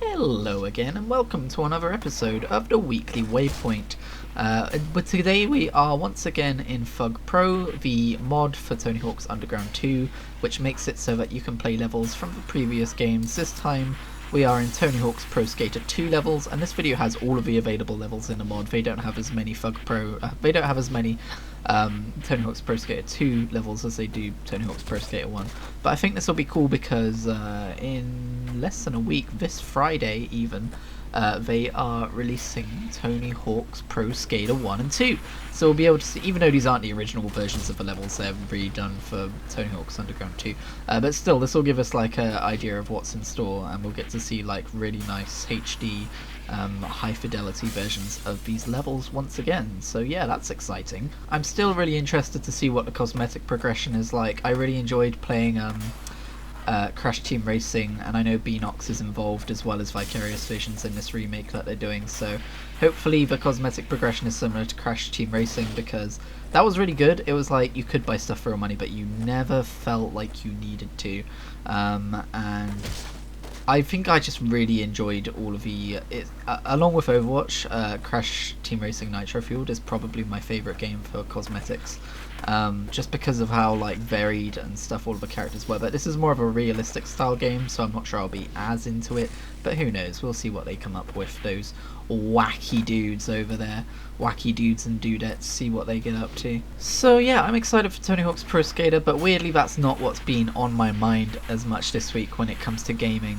Hello again and welcome to another episode of the weekly Waypoint. But today we are once again in Fug Pro, the mod for Tony Hawk's Underground 2, which makes it so that you can play levels from the previous games. This time we are in Tony Hawk's Pro Skater 2 levels, and this video has all of the available levels in the mod. They don't have as many Tony Hawk's Pro Skater 2 levels as they do Tony Hawk's Pro Skater 1. But I think this will be cool because in less than a week, this Friday even, they are releasing Tony Hawk's Pro Skater 1 and 2. So we'll be able to see, even though these aren't the original versions of the levels, they're redone for Tony Hawk's Underground 2. But still, this will give us like an idea of what's in store, and we'll get to see like really nice HD high fidelity versions of these levels once again. So yeah, that's exciting. I'm still really interested to see what the cosmetic progression is like. I really enjoyed playing Crash Team Racing, and I know Beanox is involved as well as Vicarious Visions in this remake that they're doing, so hopefully the cosmetic progression is similar to Crash Team Racing, because that was really good. It was like you could buy stuff for real money, but you never felt like you needed to, and I think I just really enjoyed all of the, along with Overwatch, Crash Team Racing Nitro Fueled is probably my favourite game for cosmetics, just because of how like varied and stuff all of the characters were. But this is more of a realistic style game, so I'm not sure I'll be as into it, but who knows, we'll see what they come up with, those wacky dudes over there, wacky dudes and dudettes, see what they get up to. So yeah, I'm excited for Tony Hawk's Pro Skater, but weirdly that's not what's been on my mind as much this week when it comes to gaming.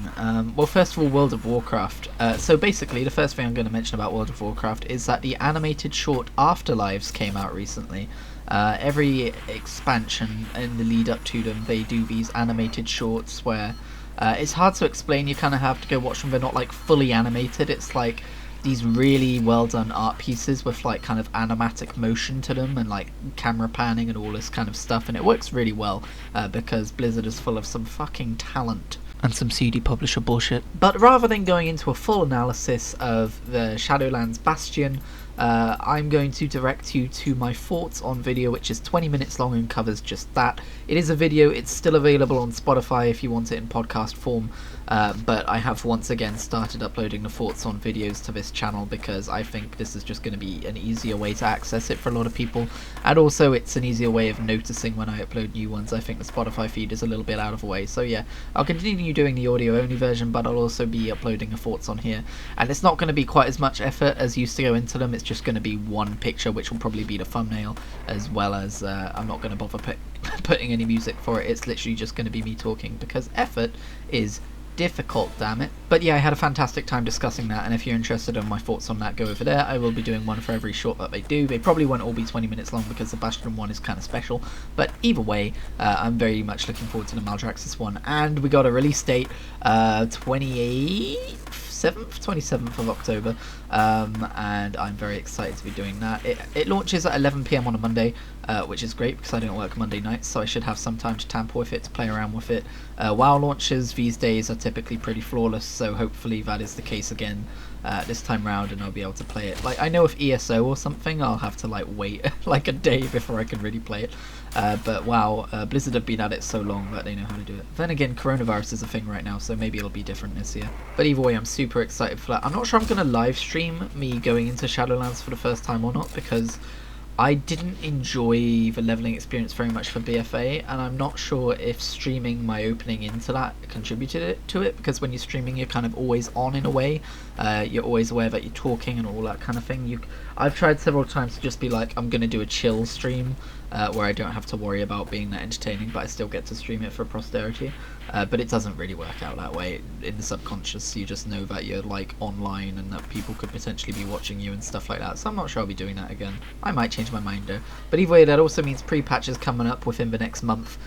Well, first of all, World of Warcraft. So basically the first thing I'm going to mention about World of Warcraft is that the animated short Afterlives came out recently. Every expansion in the lead up to them, they do these animated shorts where it's hard to explain, you kind of have to go watch them. They're not like fully animated, it's like these really well done art pieces with like kind of animatic motion to them and like camera panning and all this kind of stuff, and it works really well because Blizzard is full of some fucking talent and some CD publisher bullshit. But rather than going into a full analysis of the Shadowlands Bastion, I'm going to direct you to my thoughts on video, which is 20 minutes long and covers just that. It is a video, it's still available on Spotify if you want it in podcast form, but I have once again started uploading the thoughts on videos to this channel because I think this is just going to be an easier way to access it for a lot of people, and also it's an easier way of noticing when I upload new ones. I think the Spotify feed is a little bit out of the way, so yeah, I'll continue doing the audio only version, but I'll also be uploading the thoughts on here, and it's not going to be quite as much effort as used to go into them. It's just going to be one picture, which will probably be the thumbnail, as well as I'm not going to bother putting any music for it. It's literally just going to be me talking because effort is difficult, damn it. But yeah, I had a fantastic time discussing that, and if you're interested in my thoughts on that, go over there. I will be doing one for every short that they do. They probably won't all be 20 minutes long because the Bastion one is kind of special, but either way, I'm very much looking forward to the Maldraxxus one, and we got a release date, 27th of October, and I'm very excited to be doing that. It launches at 11 PM on a Monday, which is great because I don't work Monday nights, so I should have some time to tamper with it, to play around with it. WoW launches these days are typically pretty flawless, so hopefully that is the case again this time round, and I'll be able to play it. Like, I know if ESO or something, I'll have to like wait like a day before I can really play it. But wow, Blizzard have been at it so long that they know how to do it. Then again, coronavirus is a thing right now, so maybe it'll be different this year. But either way, I'm super excited for that. I'm not sure I'm going to live stream me going into Shadowlands for the first time or not, because I didn't enjoy the leveling experience very much for BFA, and I'm not sure if streaming my opening into that contributed to it, because when you're streaming you're kind of always on in a way. You're always aware that you're talking and all that kind of thing. I've tried several times to just be like, I'm going to do a chill stream where I don't have to worry about being that entertaining, but I still get to stream it for posterity. But it doesn't really work out that way. In the subconscious, you just know that you're like online and that people could potentially be watching you and stuff like that, so I'm not sure I'll be doing that again. I might change my mind though. But either way, that also means pre-patch is coming up within the next month,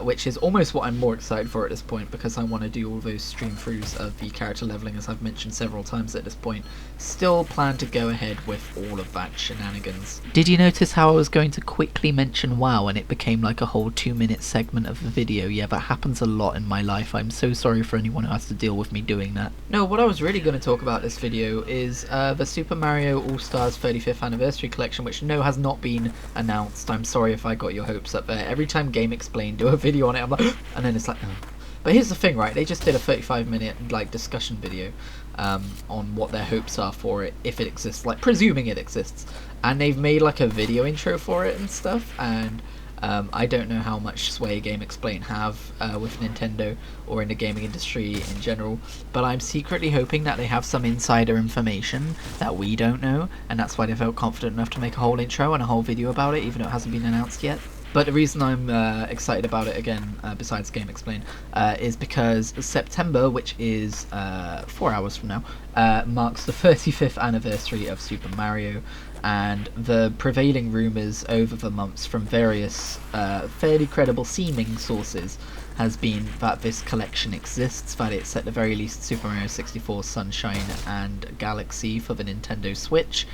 which is almost what I'm more excited for at this point, because I want to do all those stream throughs of the character leveling, as I've mentioned several times at this point. Still plan to go ahead with all of that shenanigans. Did you notice how I was going to quickly mention WoW and it became like a whole 2-minute segment of the video? Yeah, that happens a lot in my life. I'm so sorry for anyone who has to deal with me doing that. No, what I was really going to talk about this video is the Super Mario All-Stars 35th Anniversary Collection, which no, has not been announced. I'm sorry if I got your hopes up there. Every time Game Explain do a video on it, I'm like, and then it's like, oh. But here's the thing, right? They just did a 35-minute like discussion video on what their hopes are for it, if it exists, like presuming it exists, and they've made like a video intro for it and stuff. And I don't know how much sway Game Explain have with Nintendo or in the gaming industry in general, but I'm secretly hoping that they have some insider information that we don't know, and that's why they felt confident enough to make a whole intro and a whole video about it, even though it hasn't been announced yet. But the reason I'm excited about it again, besides Game Explain, is because September, which is 4 hours from now, marks the 35th anniversary of Super Mario, and the prevailing rumours over the months from various fairly credible seeming sources has been that this collection exists, that it's at the very least Super Mario 64, Sunshine and Galaxy for the Nintendo Switch,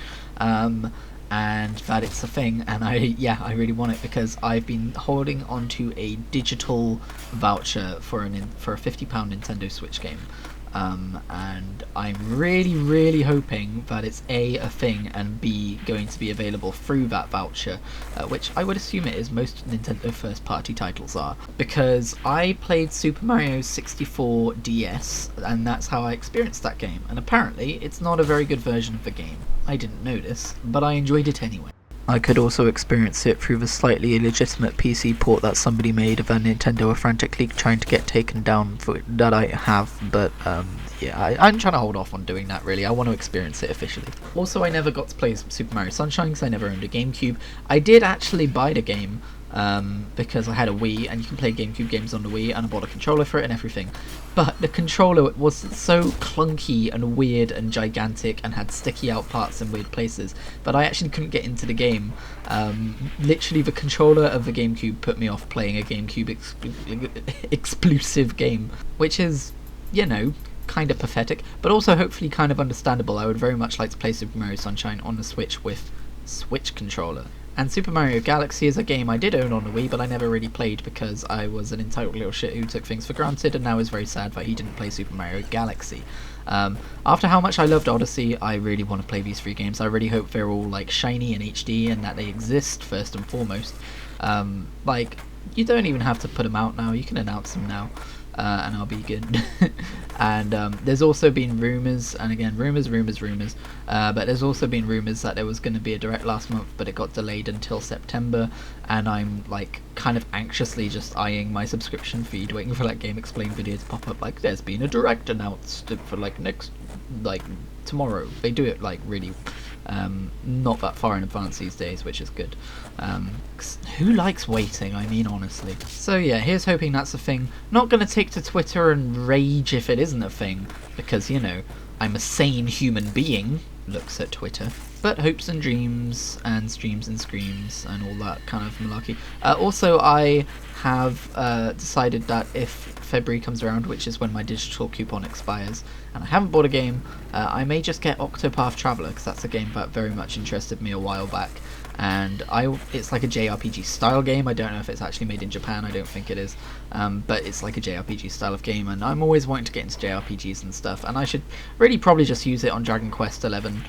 and that it's a thing, and I really want it because I've been holding onto a digital voucher for a £50 Nintendo Switch game, and I'm really hoping that it's A, a thing, and B, going to be available through that voucher, which I would assume it is. Most Nintendo first party titles are, because I played Super Mario 64 DS, and that's how I experienced that game, and apparently it's not a very good version of the game. I didn't notice, but I enjoyed it anyway. I could also experience it through the slightly illegitimate PC port that somebody made of a Nintendo are frantically trying to get taken down for that I have, but yeah, I'm trying to hold off on doing that really. I want to experience it officially. Also, I never got to play Super Mario Sunshine because I never owned a GameCube. I did actually buy the game because I had a Wii, and you can play GameCube games on the Wii, and I bought a controller for it and everything. But the controller was so clunky and weird and gigantic and had sticky out parts in weird places that I actually couldn't get into the game. Literally, the controller of the GameCube put me off playing a GameCube exclusive game, which is, you know, kind of pathetic, but also hopefully kind of understandable. I would very much like to play Super Mario Sunshine on the Switch with Switch controller. And Super Mario Galaxy is a game I did own on the Wii, but I never really played because I was an entitled little shit who took things for granted, and now is very sad that he didn't play Super Mario Galaxy. After how much I loved Odyssey, I really want to play these three games. I really hope they're all like shiny and HD and that they exist first and foremost. Like, you don't even have to put them out now, you can announce them now. And I'll be good. And there's also been rumours, and again, rumours, but there's also been rumours that there was going to be a direct last month, but it got delayed until September, and I'm like kind of anxiously just eyeing my subscription feed, waiting for that Game Explain video to pop up, like there's been a direct announced for like next, like tomorrow. They do it like really not that far in advance these days, which is good. 'Cause who likes waiting, I mean, honestly. So yeah, here's hoping that's a thing. Not gonna take to Twitter and rage if it isn't a thing, because, you know, I'm a sane human being, looks at Twitter. But hopes and dreams and streams and screams and all that kind of malarkey. Also, I have decided that if February comes around, which is when my digital coupon expires, and I haven't bought a game, I may just get Octopath Traveler, because that's a game that very much interested me a while back. And it's like a JRPG style game. I don't know if it's actually made in Japan, I don't think it is, but it's like a JRPG style of game, and I'm always wanting to get into JRPGs and stuff, and I should really probably just use it on Dragon Quest XI,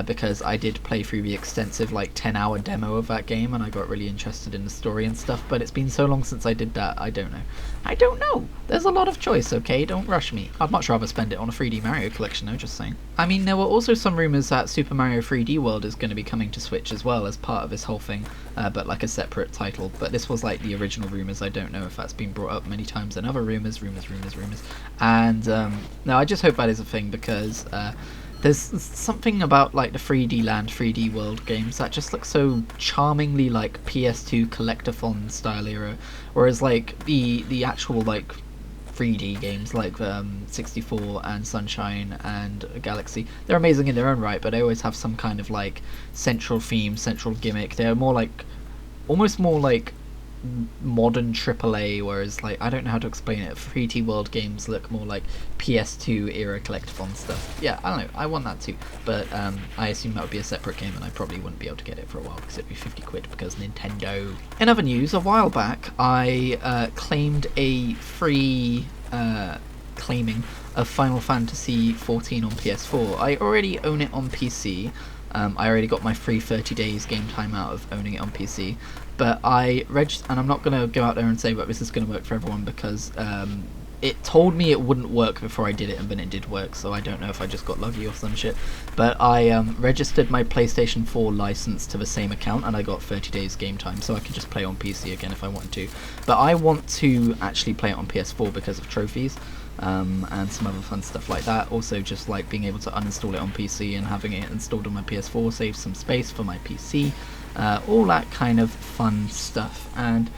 because I did play through the extensive like 10-hour demo of that game, and I got really interested in the story and stuff, but it's been so long since I did that, I don't know. There's a lot of choice, okay, don't rush me. I'd much rather spend it on a 3D Mario collection though, just saying. I mean, there were also some rumours that Super Mario 3D World is going to be coming to Switch as well as part of this whole thing, but like a separate title, but this was like the original rumours. I don't know if that's been brought up many times in other rumours, and no, I just hope that is a thing, because there's something about like the 3D Land, 3D World games that just look so charmingly like PS2 collectathon style era, whereas like the actual like 3D games like 64 and Sunshine and Galaxy, they're amazing in their own right, but they always have some kind of like central theme, central gimmick. They're more like, almost more like modern AAA, whereas like, I don't know how to explain it, 3D World games look more like PS2 era collectathon stuff. Yeah, I don't know, I want that too, but I assume that would be a separate game, and I probably wouldn't be able to get it for a while because it'd be 50 quid because Nintendo. In other news, a while back I claimed a free claiming of Final Fantasy 14 on PS4. I already own it on PC. I already got my free 30 days game time out of owning it on PC, but I registered, and I'm not going to go out there and say that this is going to work for everyone, because it told me it wouldn't work before I did it, and then it did work, so I don't know if I just got lucky or some shit. But I registered my PlayStation 4 license to the same account, and I got 30 days game time, so I could just play on PC again if I wanted to. But I want to actually play it on PS4 because of trophies, and some other fun stuff like that. Also, just like being able to uninstall it on PC and having it installed on my PS4 saves some space for my PC. All that kind of fun stuff. And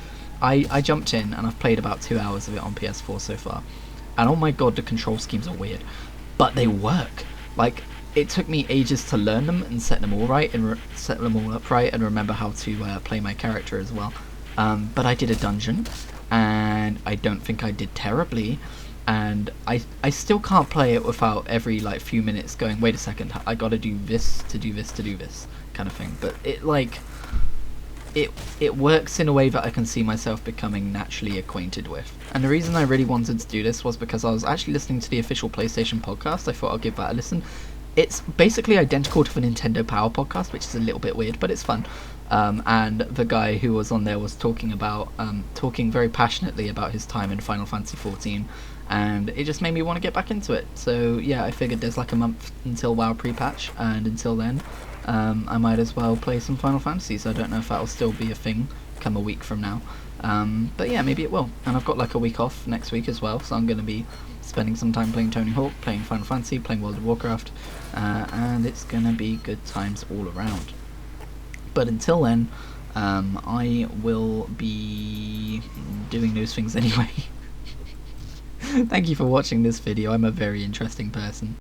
I jumped in and I've played about 2 hours of it on PS4 so far, and oh my god, the control schemes are weird, but they work. Like, it took me ages to learn them and set them all right and set them all up right and remember how to play my character as well. But I did a dungeon, and I don't think I did terribly, and I still can't play it without every like few minutes going, wait a second, I gotta do this to do this to do this kind of thing. But it like it works in a way that I can see myself becoming naturally acquainted with. And the reason I really wanted to do this was because I was actually listening to the official PlayStation podcast. I thought I'll give that a listen. It's basically identical to the Nintendo Power podcast, which is a little bit weird, but it's fun. And the guy who was on there was talking very passionately about his time in Final Fantasy XIV, and it just made me want to get back into it. So yeah, I figured there's like a month until WoW pre-patch, and until then, I might as well play some Final Fantasies. I don't know if that'll still be a thing come a week from now, but yeah, maybe it will. And I've got like a week off next week as well, so I'm going to be spending some time playing Tony Hawk, playing Final Fantasy, playing World of Warcraft, and it's going to be good times all around. But until then, I will be doing those things anyway. Thank you for watching this video. I'm a very interesting person.